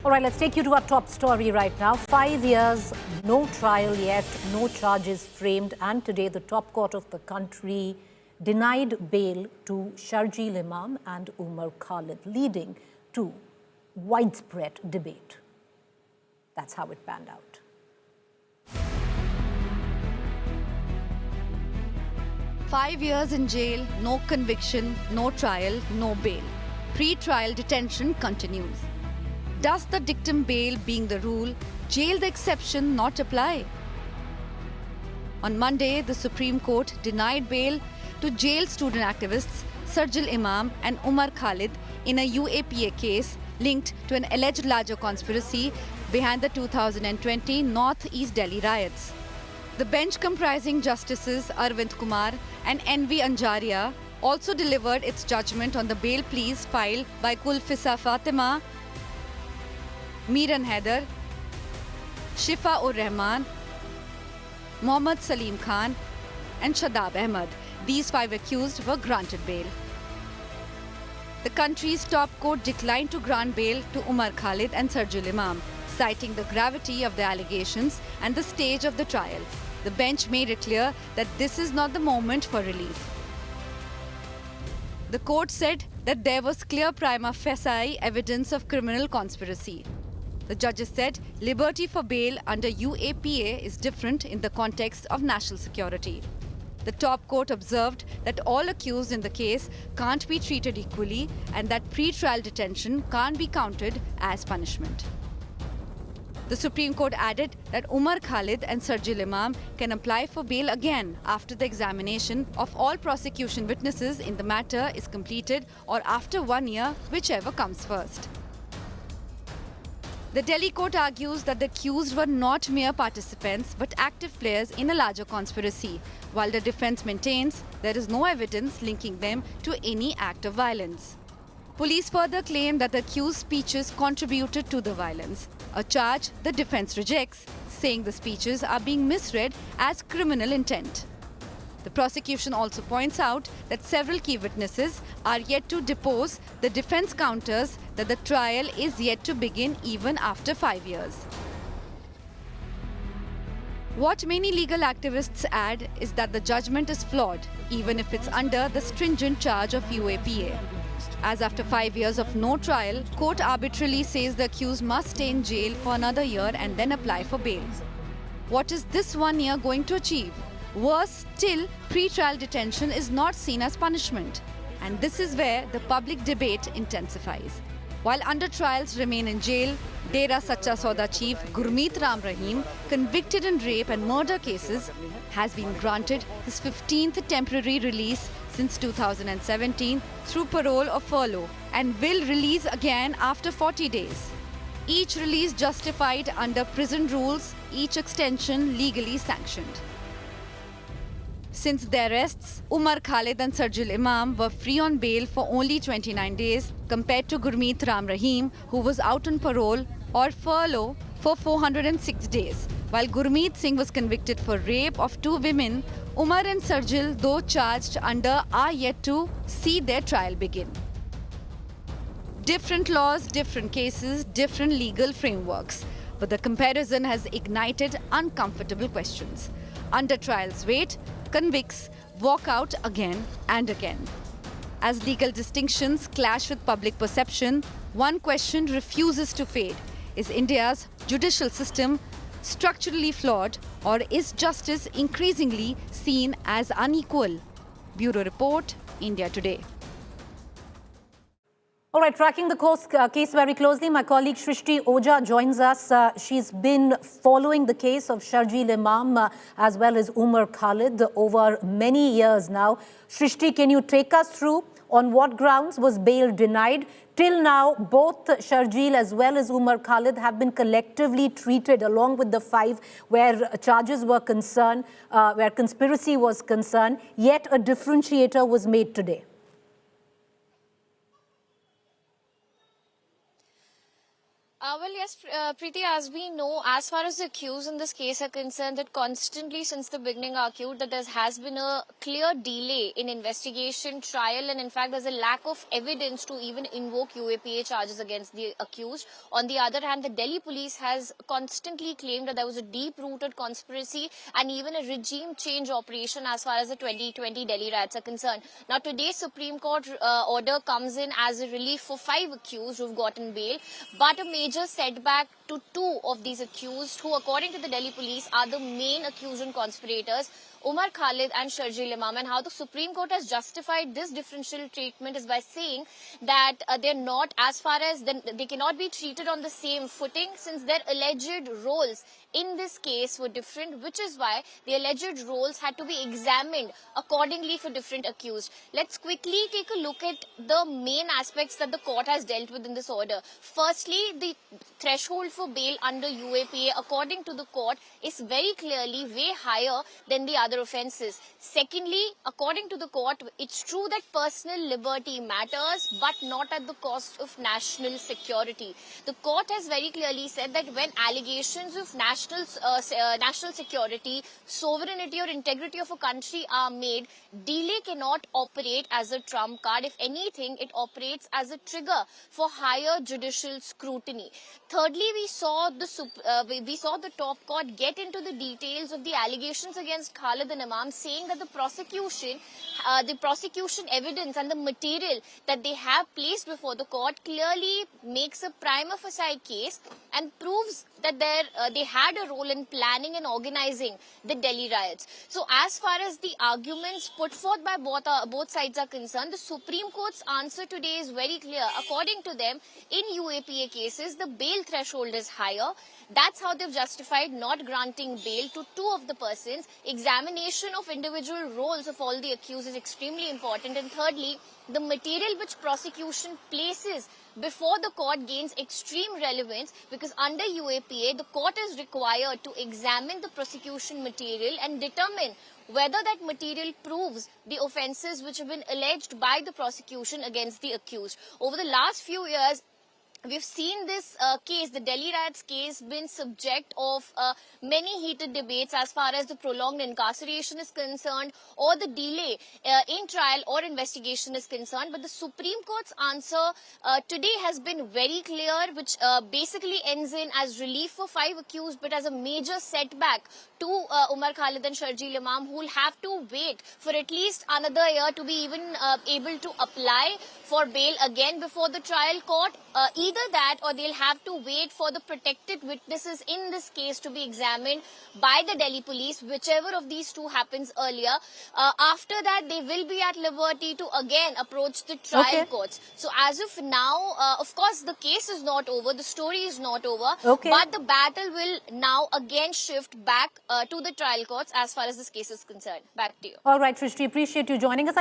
All right, let's take you to our top story right now. 5 years, no trial yet, no charges framed, and today the top court of the country denied bail to Sharjeel Imam and Umar Khalid, leading to widespread debate. That's how it panned out. "5 years in jail, no conviction, no trial, no bail. Pre-trial detention continues. Does the dictum bail being the rule, jail the exception not apply? On Monday, the Supreme Court denied bail to jailed student activists Sharjeel Imam and Umar Khalid in a UAPA case linked to an alleged larger conspiracy behind the 2020 North-East Delhi riots. The bench comprising Justices Arvind Kumar and N.V. Anjaria also delivered its judgment on the bail pleas filed by Kulfisa Fatima, Miran Haider, Shifa-ur-Rahman, Mohammad Salim Khan and Shadab Ahmed. These 5 accused were granted bail. The country's top court declined to grant bail to Umar Khalid and Sharjeel Imam, citing the gravity of the allegations and the stage of the trial. The bench made it clear that this is not the moment for relief. The court said that there was clear prima facie evidence of criminal conspiracy. The judges said liberty for bail under UAPA is different in the context of national security. The top court observed that all accused in the case can't be treated equally and that pre-trial detention can't be counted as punishment. The Supreme Court added that Umar Khalid and Sharjeel Imam can apply for bail again after the examination of all prosecution witnesses in the matter is completed or after 1 year, whichever comes first. The Delhi court argues that the accused were not mere participants but active players in a larger conspiracy, while the defense maintains there is no evidence linking them to any act of violence. Police further claim that the accused's speeches contributed to the violence, a charge the defense rejects, saying the speeches are being misread as criminal intent. The prosecution also points out that several key witnesses are yet to depose. The defense counters that the trial is yet to begin even after 5 years. What many legal activists add is that the judgment is flawed, even if it's under the stringent charge of UAPA. As after 5 years of no trial, court arbitrarily says the accused must stay in jail for another year and then apply for bail. What is this 1 year going to achieve? Worse still, pre-trial detention is not seen as punishment. And this is where the public debate intensifies. While under trials remain in jail, Dera Sacha Sauda chief Gurmeet Ram Rahim, convicted in rape and murder cases, has been granted his 15th temporary release since 2017 through parole or furlough and will release again after 40 days. Each release justified under prison rules, each extension legally sanctioned. Since their arrests, Umar Khalid and Sharjeel Imam were free on bail for only 29 days compared to Gurmeet Ram Rahim, who was out on parole or furlough for 406 days. While Gurmeet Singh was convicted for rape of 2 women, Umar and Sharjeel, though charged under, are yet to see their trial begin. Different laws, different cases, different legal frameworks. But the comparison has ignited uncomfortable questions. Under trials wait, convicts walk out again and again. As legal distinctions clash with public perception, one question refuses to fade. Is India's judicial system structurally flawed, or is justice increasingly seen as unequal? Bureau Report, India Today. All right, tracking the case very closely, my colleague Shrishti Oja joins us. She's been following the case of Sharjeel Imam as well as Umar Khalid over many years now. Shrishti, can you take us through on what grounds was bail denied? Till now, both Sharjeel as well as Umar Khalid have been collectively treated along with the 5 where charges were concerned, where conspiracy was concerned, yet a differentiator was made today. Well, yes, Preeti, as we know, as far as the accused in this case are concerned, that constantly since the beginning argued that there has been a clear delay in investigation, trial, and in fact there's a lack of evidence to even invoke UAPA charges against the accused. On the other hand, the Delhi police has constantly claimed that there was a deep-rooted conspiracy and even a regime change operation as far as the 2020 Delhi riots are concerned. Now, today's Supreme Court order comes in as a relief for 5 accused who've gotten bail, but a major setback to 2 of these accused, who according to the Delhi police are the main accused and conspirators, Umar Khalid and Sharjeel Imam. And how the Supreme Court has justified this differential treatment is by saying that they're not, as far as they cannot be treated on the same footing, since their alleged roles in this case were different, which is why the alleged roles had to be examined accordingly for different accused. Let's quickly take a look at the main aspects that the court has dealt with in this order. Firstly, the threshold for bail under UAPA, according to the court, is very clearly way higher than the other offences. Secondly, according to the court, it's true that personal liberty matters, but not at the cost of national security. The court has very clearly said that when allegations of national security, sovereignty or integrity of a country are made, delay cannot operate as a trump card. If anything, it operates as a trigger for higher judicial scrutiny. Thirdly, we saw the top court get into the details of the allegations against Khalid and Imam, saying that the prosecution evidence and the material that they have placed before the court clearly makes a prima facie case and proves that they had a role in planning and organizing the Delhi riots. So as far as the arguments put forth by both sides are concerned, the Supreme Court's answer today is very clear. According to them, in UAPA cases, the bail threshold is higher. That's how they've justified not granting bail to 2 of the persons. Examination of individual roles of all the accused is extremely important. And thirdly, the material which prosecution places before the court gains extreme relevance, because under UAPA, the court is required to examine the prosecution material and determine whether that material proves the offences which have been alleged by the prosecution against the accused. Over the last few years, we've seen this case, the Delhi riots case, been subject of many heated debates as far as the prolonged incarceration is concerned or the delay in trial or investigation is concerned. But the Supreme Court's answer today has been very clear, which basically ends in as relief for 5 accused, but as a major setback to Umar Khalid and Sharjeel Imam, who will have to wait for at least another year to be even able to apply for bail again before the trial court. Either that, or they'll have to wait for the protected witnesses in this case to be examined by the Delhi police, whichever of these 2 happens earlier. After that, they will be at liberty to again approach the trial courts. So as of now, of course, the case is not over, the story is not over, but the battle will now again shift back to the trial courts as far as this case is concerned. Back to you. All right, Shrishti, appreciate you joining us.